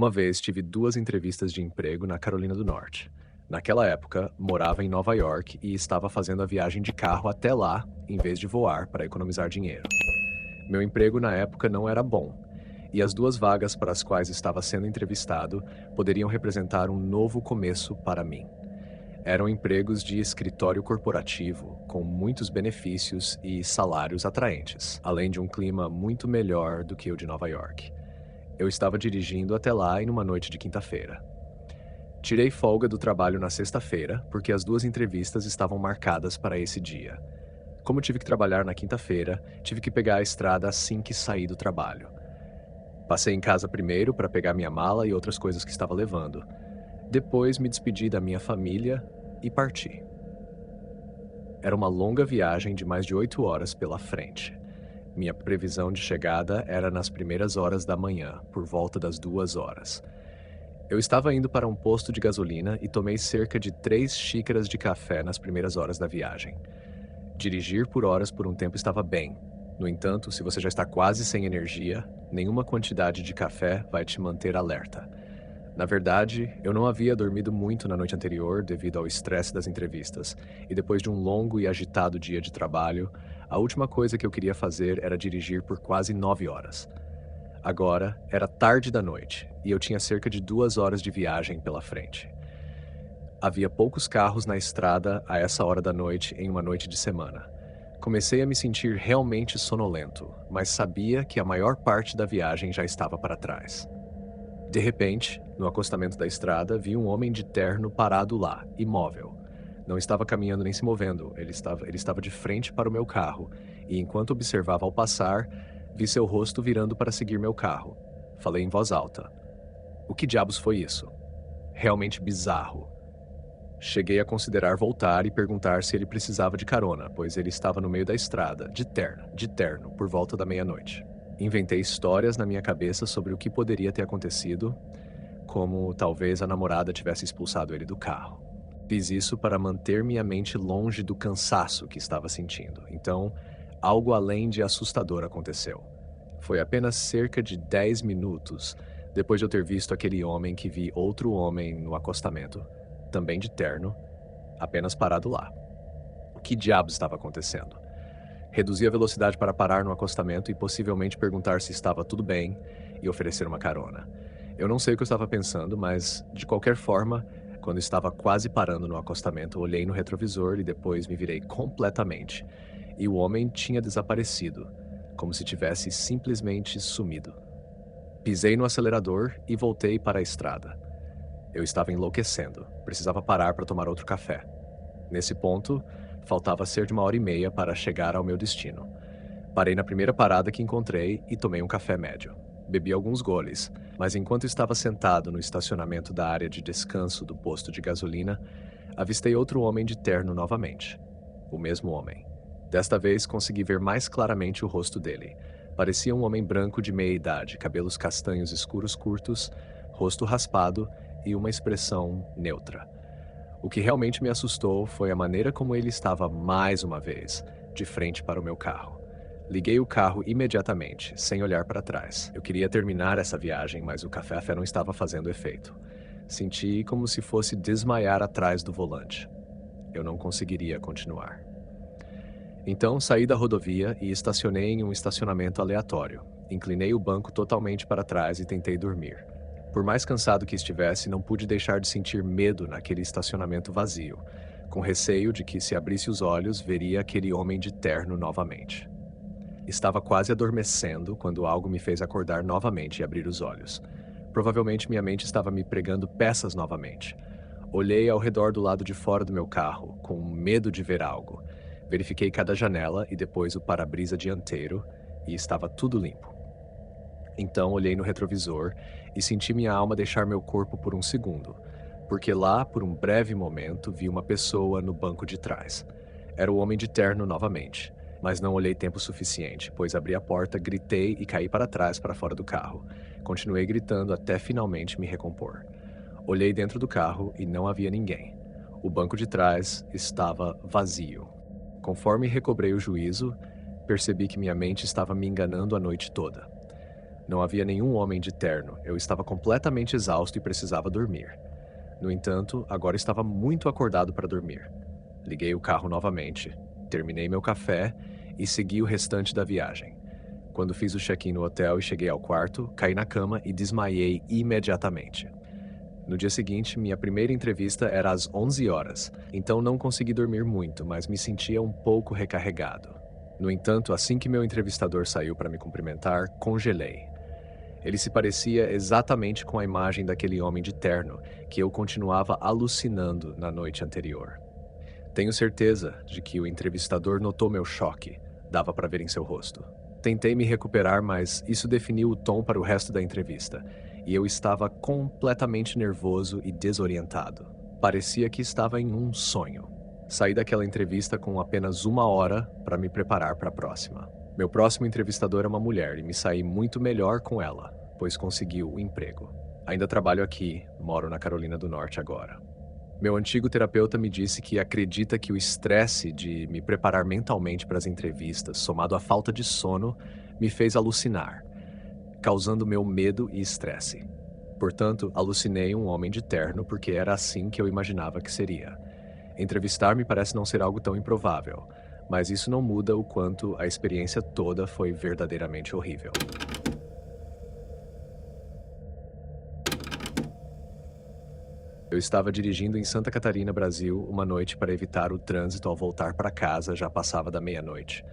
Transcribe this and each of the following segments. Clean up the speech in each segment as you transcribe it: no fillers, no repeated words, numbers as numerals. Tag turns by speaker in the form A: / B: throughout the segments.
A: Uma vez tive duas entrevistas de emprego na Carolina do Norte. Naquela época, morava em Nova York e estava fazendo a viagem de carro até lá, em vez de voar, para economizar dinheiro. Meu emprego na época não era bom, e as duas vagas para as quais estava sendo entrevistado poderiam representar um novo começo para mim. Eram empregos de escritório corporativo, com muitos benefícios e salários atraentes, além de um clima muito melhor do que o de Nova York. Eu estava dirigindo até lá em uma noite de quinta-feira. Tirei folga do trabalho na sexta-feira, porque as duas entrevistas estavam marcadas para esse dia. Como tive que trabalhar na quinta-feira, tive que pegar a estrada assim que saí do trabalho. Passei em casa primeiro para pegar minha mala e outras coisas que estava levando. Depois me despedi da minha família e parti. Era uma longa viagem de mais de 8 horas pela frente. Minha previsão de chegada era nas primeiras horas da manhã, por volta das 2 horas. Eu estava indo para um posto de gasolina e tomei cerca de 3 xícaras de café nas primeiras horas da viagem. Dirigir por horas por um tempo estava bem. No entanto, se você já está quase sem energia, nenhuma quantidade de café vai te manter alerta. Na verdade, eu não havia dormido muito na noite anterior devido ao estresse das entrevistas, e depois de um longo e agitado dia de trabalho, a última coisa que eu queria fazer era dirigir por quase 9 horas. Agora, era tarde da noite, e eu tinha cerca de 2 horas de viagem pela frente. Havia poucos carros na estrada a essa hora da noite em uma noite de semana. Comecei a me sentir realmente sonolento, mas sabia que a maior parte da viagem já estava para trás. De repente, no acostamento da estrada, vi um homem de terno parado lá, imóvel. Não estava caminhando nem se movendo, ele estava de frente para o meu carro, e enquanto observava ao passar, vi seu rosto virando para seguir meu carro. Falei em voz alta. O que diabos foi isso? Realmente bizarro. Cheguei a considerar voltar e perguntar se ele precisava de carona, pois ele estava no meio da estrada, de terno, por volta da meia-noite. Inventei histórias na minha cabeça sobre o que poderia ter acontecido, como talvez a namorada tivesse expulsado ele do carro. Fiz isso para manter minha mente longe do cansaço que estava sentindo. Então, algo além de assustador aconteceu. Foi apenas cerca de 10 minutos depois de eu ter visto aquele homem que vi outro homem no acostamento, também de terno, apenas parado lá. O que diabos estava acontecendo? Reduzi a velocidade para parar no acostamento e possivelmente perguntar se estava tudo bem e oferecer uma carona. Eu não sei o que eu estava pensando, mas, de qualquer forma, quando estava quase parando no acostamento, olhei no retrovisor e depois me virei completamente. E o homem tinha desaparecido, como se tivesse simplesmente sumido. Pisei no acelerador e voltei para a estrada. Eu estava enlouquecendo, precisava parar para tomar outro café. Nesse ponto, faltava cerca de 1 hora e meia para chegar ao meu destino. Parei na primeira parada que encontrei e tomei um café médio. Bebi alguns goles, mas enquanto estava sentado no estacionamento da área de descanso do posto de gasolina, avistei outro homem de terno novamente. O mesmo homem. Desta vez consegui ver mais claramente o rosto dele. Parecia um homem branco de meia-idade, cabelos castanhos escuros curtos, rosto raspado e uma expressão neutra. O que realmente me assustou foi a maneira como ele estava mais uma vez, de frente para o meu carro. Liguei o carro imediatamente, sem olhar para trás. Eu queria terminar essa viagem, mas o café não estava fazendo efeito. Senti como se fosse desmaiar atrás do volante. Eu não conseguiria continuar. Então saí da rodovia e estacionei em um estacionamento aleatório. Inclinei o banco totalmente para trás e tentei dormir. Por mais cansado que estivesse, não pude deixar de sentir medo naquele estacionamento vazio, com receio de que, se abrisse os olhos, veria aquele homem de terno novamente. Estava quase adormecendo quando algo me fez acordar novamente e abrir os olhos. Provavelmente minha mente estava me pregando peças novamente. Olhei ao redor do lado de fora do meu carro, com medo de ver algo. Verifiquei cada janela e depois o para-brisa dianteiro, e estava tudo limpo. Então olhei no retrovisor e senti minha alma deixar meu corpo por um segundo, porque lá, por um breve momento, vi uma pessoa no banco de trás. Era o homem de terno novamente, mas não olhei tempo suficiente, pois abri a porta, gritei e caí para trás para fora do carro. Continuei gritando até finalmente me recompor. Olhei dentro do carro e não havia ninguém. O banco de trás estava vazio. Conforme recobrei o juízo, percebi que minha mente estava me enganando a noite toda. Não havia nenhum homem de terno, eu estava completamente exausto e precisava dormir. No entanto, agora estava muito acordado para dormir. Liguei o carro novamente, terminei meu café e segui o restante da viagem. Quando fiz o check-in no hotel e cheguei ao quarto, caí na cama e desmaiei imediatamente. No dia seguinte, minha primeira entrevista era às 11 horas, então não consegui dormir muito, mas me sentia um pouco recarregado. No entanto, assim que meu entrevistador saiu para me cumprimentar, congelei. Ele se parecia exatamente com a imagem daquele homem de terno que eu continuava alucinando na noite anterior. Tenho certeza de que o entrevistador notou meu choque, dava para ver em seu rosto. Tentei me recuperar, mas isso definiu o tom para o resto da entrevista, e eu estava completamente nervoso e desorientado. Parecia que estava em um sonho. Saí daquela entrevista com apenas 1 hora para me preparar para a próxima. Meu próximo entrevistador é uma mulher e me saí muito melhor com ela, pois conseguiu o emprego. Ainda trabalho aqui, moro na Carolina do Norte agora. Meu antigo terapeuta me disse que acredita que o estresse de me preparar mentalmente para as entrevistas, somado à falta de sono, me fez alucinar, causando meu medo e estresse. Portanto, alucinei um homem de terno porque era assim que eu imaginava que seria. Entrevistar me parece não ser algo tão improvável, mas isso não muda o quanto a experiência toda foi verdadeiramente horrível. Eu estava dirigindo em Santa Catarina, Brasil, uma noite para evitar o trânsito ao voltar para casa, já passava da meia-noite.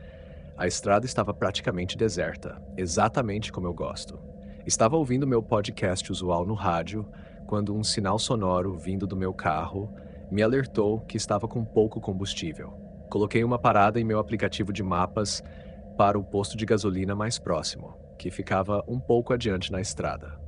A: A estrada estava praticamente deserta, exatamente como eu gosto. Estava ouvindo meu podcast usual no rádio, quando um sinal sonoro vindo do meu carro me alertou que estava com pouco combustível. Coloquei uma parada em meu aplicativo de mapas para o posto de gasolina mais próximo, que ficava um pouco adiante na estrada.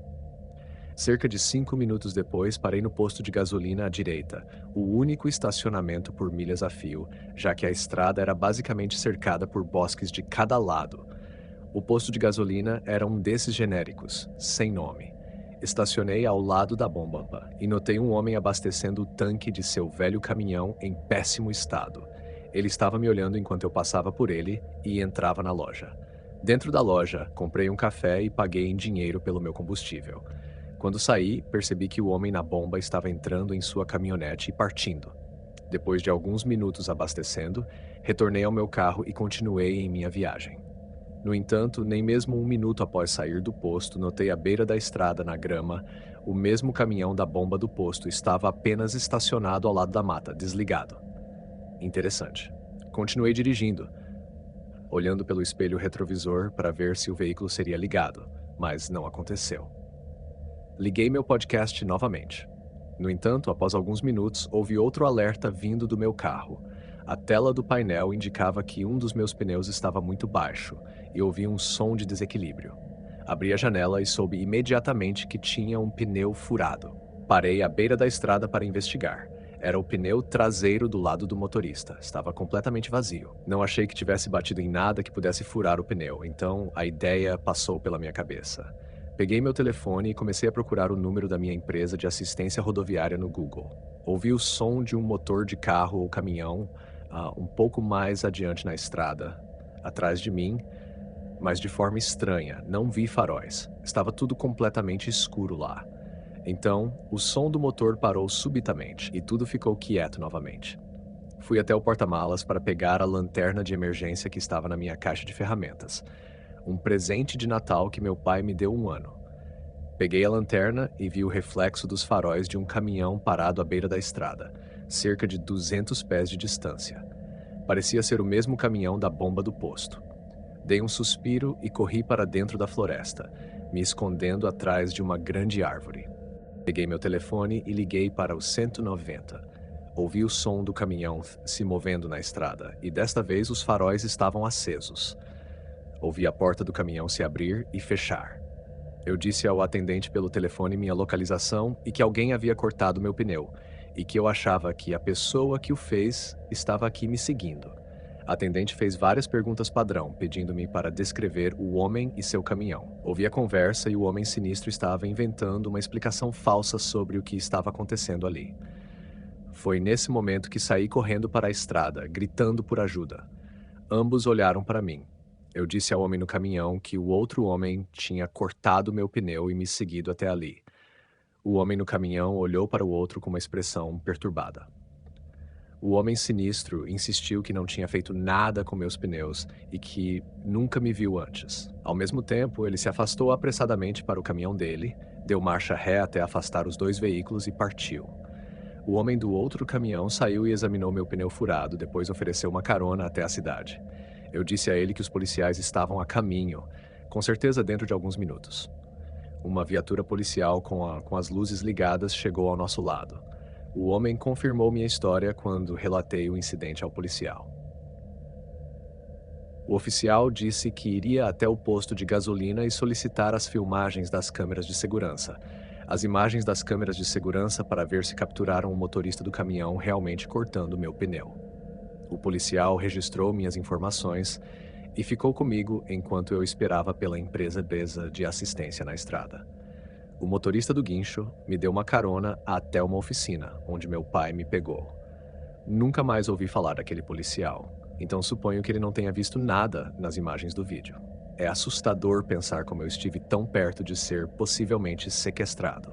A: Cerca de 5 minutos depois, parei no posto de gasolina à direita, o único estacionamento por milhas a fio, já que a estrada era basicamente cercada por bosques de cada lado. O posto de gasolina era um desses genéricos, sem nome. Estacionei ao lado da bomba e notei um homem abastecendo o tanque de seu velho caminhão em péssimo estado. Ele estava me olhando enquanto eu passava por ele e entrava na loja. Dentro da loja, comprei um café e paguei em dinheiro pelo meu combustível. Quando saí, percebi que o homem na bomba estava entrando em sua caminhonete e partindo. Depois de alguns minutos abastecendo, retornei ao meu carro e continuei em minha viagem. No entanto, nem mesmo 1 minuto após sair do posto, notei à beira da estrada, na grama, o mesmo caminhão da bomba do posto estava apenas estacionado ao lado da mata, desligado. Interessante. Continuei dirigindo, olhando pelo espelho retrovisor para ver se o veículo seria ligado, mas não aconteceu. Liguei meu podcast novamente. No entanto, após alguns minutos, houve outro alerta vindo do meu carro. A tela do painel indicava que um dos meus pneus estava muito baixo e ouvi um som de desequilíbrio. Abri a janela e soube imediatamente que tinha um pneu furado. Parei à beira da estrada para investigar. Era o pneu traseiro do lado do motorista. Estava completamente vazio. Não achei que tivesse batido em nada que pudesse furar o pneu, então a ideia passou pela minha cabeça. Peguei meu telefone e comecei a procurar o número da minha empresa de assistência rodoviária no Google. Ouvi o som de um motor de carro ou caminhão um pouco mais adiante na estrada, atrás de mim, mas de forma estranha. Não vi faróis. Estava tudo completamente escuro lá. Então, o som do motor parou subitamente e tudo ficou quieto novamente. Fui até o porta-malas para pegar a lanterna de emergência que estava na minha caixa de ferramentas. Um presente de Natal que meu pai me deu 1 ano. Peguei a lanterna e vi o reflexo dos faróis de um caminhão parado à beira da estrada, cerca de 200 pés de distância. Parecia ser o mesmo caminhão da bomba do posto. Dei um suspiro e corri para dentro da floresta, me escondendo atrás de uma grande árvore. Peguei meu telefone e liguei para o 190. Ouvi o som do caminhão se movendo na estrada, e desta vez os faróis estavam acesos. Ouvi a porta do caminhão se abrir e fechar. Eu disse ao atendente pelo telefone minha localização e que alguém havia cortado meu pneu, e que eu achava que a pessoa que o fez estava aqui me seguindo. A atendente fez várias perguntas padrão, pedindo-me para descrever o homem e seu caminhão. Ouvi a conversa e o homem sinistro estava inventando uma explicação falsa sobre o que estava acontecendo ali. Foi nesse momento que saí correndo para a estrada, gritando por ajuda. Ambos olharam para mim. Eu disse ao homem no caminhão que o outro homem tinha cortado meu pneu e me seguido até ali. O homem no caminhão olhou para o outro com uma expressão perturbada. O homem sinistro insistiu que não tinha feito nada com meus pneus e que nunca me viu antes. Ao mesmo tempo, ele se afastou apressadamente para o caminhão dele, deu marcha ré até afastar os dois veículos e partiu. O homem do outro caminhão saiu e examinou meu pneu furado, depois ofereceu uma carona até a cidade. Eu disse a ele que os policiais estavam a caminho, com certeza dentro de alguns minutos. Uma viatura policial com as luzes ligadas chegou ao nosso lado. O homem confirmou minha história quando relatei o incidente ao policial. O oficial disse que iria até o posto de gasolina e solicitar as filmagens das câmeras de segurança. As imagens das câmeras de segurança para ver se capturaram o motorista do caminhão realmente cortando meu pneu. O policial registrou minhas informações e ficou comigo enquanto eu esperava pela empresa de assistência na estrada. O motorista do guincho me deu uma carona até uma oficina, onde meu pai me pegou. Nunca mais ouvi falar daquele policial, então suponho que ele não tenha visto nada nas imagens do vídeo. É assustador pensar como eu estive tão perto de ser possivelmente sequestrado.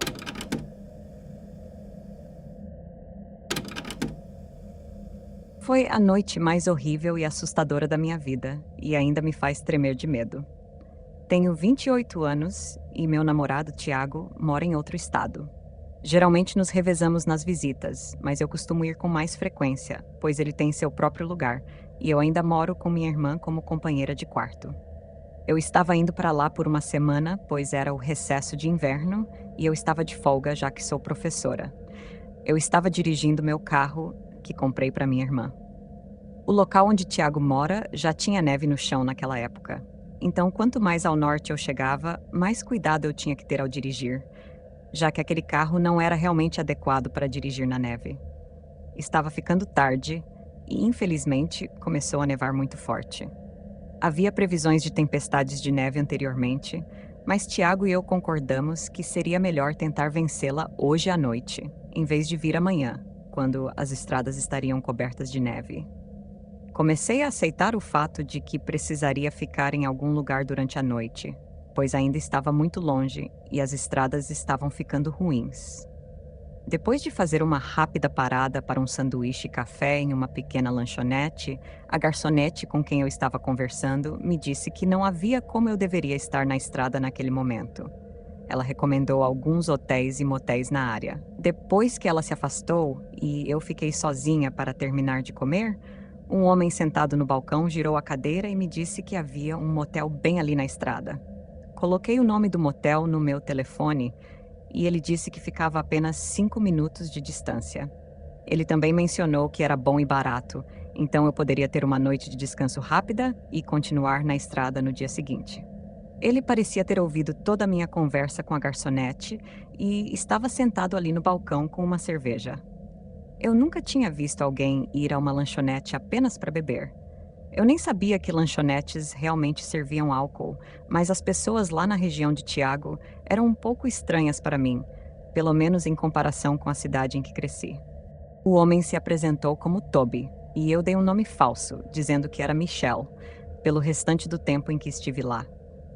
B: Foi a noite mais horrível e assustadora da minha vida, e ainda me faz tremer de medo. Tenho 28 anos e meu namorado, Tiago, mora em outro estado. Geralmente nos revezamos nas visitas, mas eu costumo ir com mais frequência, pois ele tem seu próprio lugar, e eu ainda moro com minha irmã como companheira de quarto. Eu estava indo para lá por uma semana, pois era o recesso de inverno, e eu estava de folga já que sou professora. Eu estava dirigindo meu carro, que comprei para minha irmã. O local onde Tiago mora já tinha neve no chão naquela época. Então, quanto mais ao norte eu chegava, mais cuidado eu tinha que ter ao dirigir, já que aquele carro não era realmente adequado para dirigir na neve. Estava ficando tarde e, infelizmente, começou a nevar muito forte. Havia previsões de tempestades de neve anteriormente, mas Tiago e eu concordamos que seria melhor tentar vencê-la hoje à noite, em vez de vir amanhã, quando as estradas estariam cobertas de neve. Comecei a aceitar o fato de que precisaria ficar em algum lugar durante a noite, pois ainda estava muito longe e as estradas estavam ficando ruins. Depois de fazer uma rápida parada para um sanduíche e café em uma pequena lanchonete, a garçonete com quem eu estava conversando me disse que não havia como eu deveria estar na estrada naquele momento. Ela recomendou alguns hotéis e motéis na área. Depois que ela se afastou e eu fiquei sozinha para terminar de comer, um homem sentado no balcão girou a cadeira e me disse que havia um motel bem ali na estrada. Coloquei o nome do motel no meu telefone e ele disse que ficava a apenas 5 minutos de distância. Ele também mencionou que era bom e barato, então eu poderia ter uma noite de descanso rápida e continuar na estrada no dia seguinte. Ele parecia ter ouvido toda a minha conversa com a garçonete e estava sentado ali no balcão com uma cerveja. Eu nunca tinha visto alguém ir a uma lanchonete apenas para beber. Eu nem sabia que lanchonetes realmente serviam álcool, mas as pessoas lá na região de Tiago eram um pouco estranhas para mim, pelo menos em comparação com a cidade em que cresci. O homem se apresentou como Toby, e eu dei um nome falso, dizendo que era Michelle, pelo restante do tempo em que estive lá.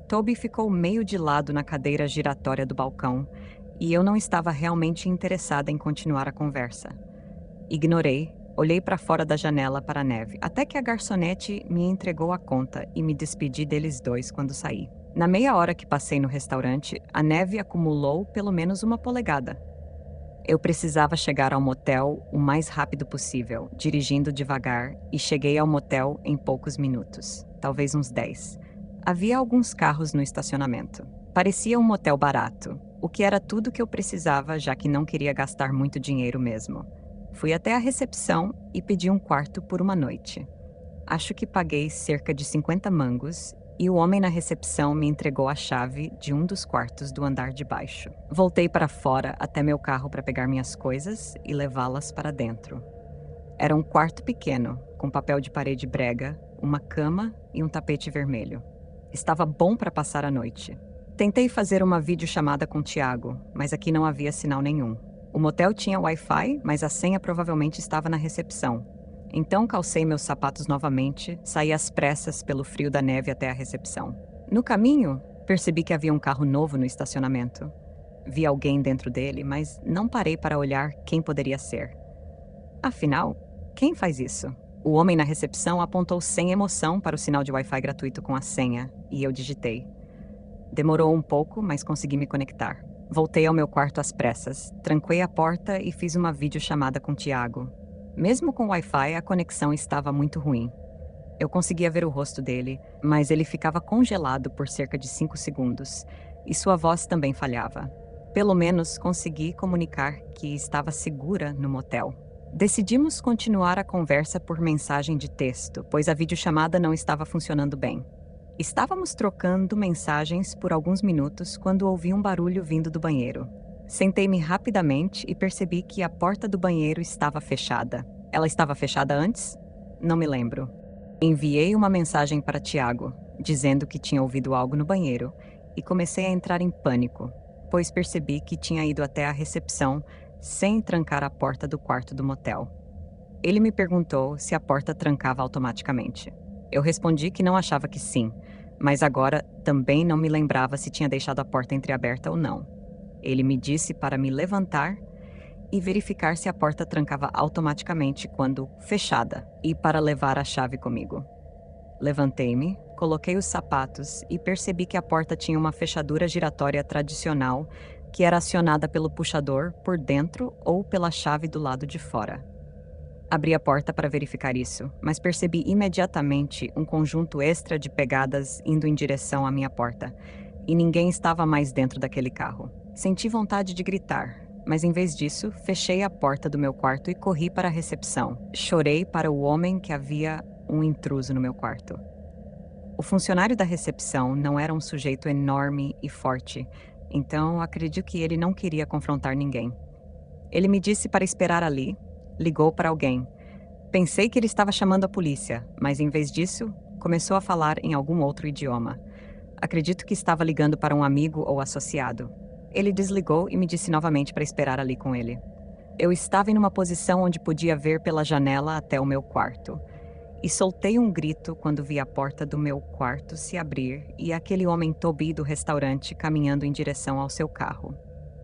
B: Toby ficou meio de lado na cadeira giratória do balcão, e eu não estava realmente interessada em continuar a conversa. Ignorei, olhei para fora da janela para a neve, até que a garçonete me entregou a conta e me despedi deles dois quando saí. Na meia hora que passei no restaurante, a neve acumulou pelo menos 1 polegada. Eu precisava chegar ao motel o mais rápido possível, dirigindo devagar, e cheguei ao motel em poucos minutos, talvez uns 10. Havia alguns carros no estacionamento. Parecia um motel barato, o que era tudo que eu precisava, já que não queria gastar muito dinheiro mesmo. Fui até a recepção e pedi um quarto por uma noite. Acho que paguei cerca de 50 mangos e o homem na recepção me entregou a chave de um dos quartos do andar de baixo. Voltei para fora até meu carro para pegar minhas coisas e levá-las para dentro. Era um quarto pequeno, com papel de parede brega, uma cama e um tapete vermelho. Estava bom para passar a noite. Tentei fazer uma videochamada com Tiago, mas aqui não havia sinal nenhum. O motel tinha Wi-Fi, mas a senha provavelmente estava na recepção. Então calcei meus sapatos novamente, saí às pressas pelo frio da neve até a recepção. No caminho, percebi que havia um carro novo no estacionamento. Vi alguém dentro dele, mas não parei para olhar quem poderia ser. Afinal, quem faz isso? O homem na recepção apontou sem emoção para o sinal de Wi-Fi gratuito com a senha, e eu digitei. Demorou um pouco, mas consegui me conectar. Voltei ao meu quarto às pressas, tranquei a porta e fiz uma videochamada com Tiago. Mesmo com Wi-Fi, a conexão estava muito ruim. Eu conseguia ver o rosto dele, mas ele ficava congelado por cerca de 5 segundos, e sua voz também falhava. Pelo menos consegui comunicar que estava segura no motel. Decidimos continuar a conversa por mensagem de texto, pois a videochamada não estava funcionando bem. Estávamos trocando mensagens por alguns minutos quando ouvi um barulho vindo do banheiro. Sentei-me rapidamente e percebi que a porta do banheiro estava fechada. Ela estava fechada antes? Não me lembro. Enviei uma mensagem para Tiago, dizendo que tinha ouvido algo no banheiro, e comecei a entrar em pânico, pois percebi que tinha ido até a recepção sem trancar a porta do quarto do motel. Ele me perguntou se a porta trancava automaticamente. Eu respondi que não achava que sim, mas agora também não me lembrava se tinha deixado a porta entreaberta ou não. Ele me disse para me levantar e verificar se a porta trancava automaticamente quando fechada, e para levar a chave comigo. Levantei-me, coloquei os sapatos e percebi que a porta tinha uma fechadura giratória tradicional que era acionada pelo puxador por dentro ou pela chave do lado de fora. Abri a porta para verificar isso, mas percebi imediatamente um conjunto extra de pegadas indo em direção à minha porta, e ninguém estava mais dentro daquele carro. Senti vontade de gritar, mas em vez disso, fechei a porta do meu quarto e corri para a recepção. Chorei para o homem que havia um intruso no meu quarto. O funcionário da recepção não era um sujeito enorme e forte, então acredito que ele não queria confrontar ninguém. Ele me disse para esperar ali, ligou para alguém. Pensei que ele estava chamando a polícia, mas em vez disso, começou a falar em algum outro idioma. Acredito que estava ligando para um amigo ou associado. Ele desligou e me disse novamente para esperar ali com ele. Eu estava em uma posição onde podia ver pela janela até o meu quarto. E soltei um grito quando vi a porta do meu quarto se abrir e aquele homem Toby do restaurante caminhando em direção ao seu carro.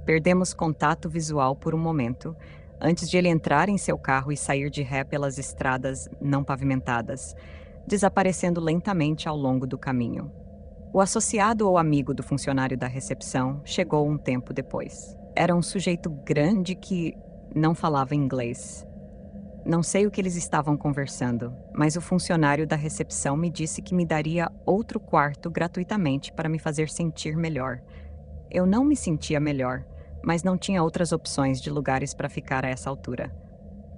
B: Perdemos contato visual por um momento, antes de ele entrar em seu carro e sair de ré pelas estradas não pavimentadas, desaparecendo lentamente ao longo do caminho. O associado ou amigo do funcionário da recepção chegou um tempo depois. Era um sujeito grande que não falava inglês. Não sei o que eles estavam conversando, mas o funcionário da recepção me disse que me daria outro quarto gratuitamente para me fazer sentir melhor. Eu não me sentia melhor, mas não tinha outras opções de lugares para ficar a essa altura.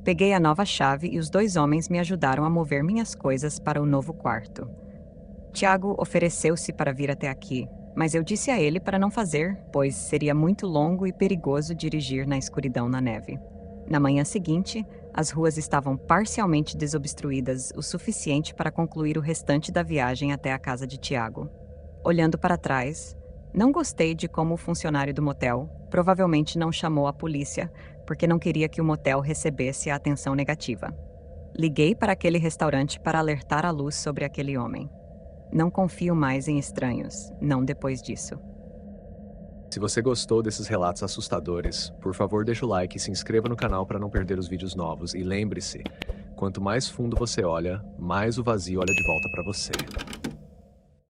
B: Peguei a nova chave e os 2 homens me ajudaram a mover minhas coisas para o novo quarto. Tiago ofereceu-se para vir até aqui, mas eu disse a ele para não fazer, pois seria muito longo e perigoso dirigir na escuridão na neve. Na manhã seguinte, as ruas estavam parcialmente desobstruídas o suficiente para concluir o restante da viagem até a casa de Tiago. Olhando para trás, não gostei de como o funcionário do motel provavelmente não chamou a polícia porque não queria que o motel recebesse a atenção negativa. Liguei para aquele restaurante para alertar a luz sobre aquele homem. Não confio mais em estranhos, não depois disso.
A: Se você gostou desses relatos assustadores, por favor deixa o like e se inscreva no canal para não perder os vídeos novos. E lembre-se, quanto mais fundo você olha, mais o vazio olha de volta para você.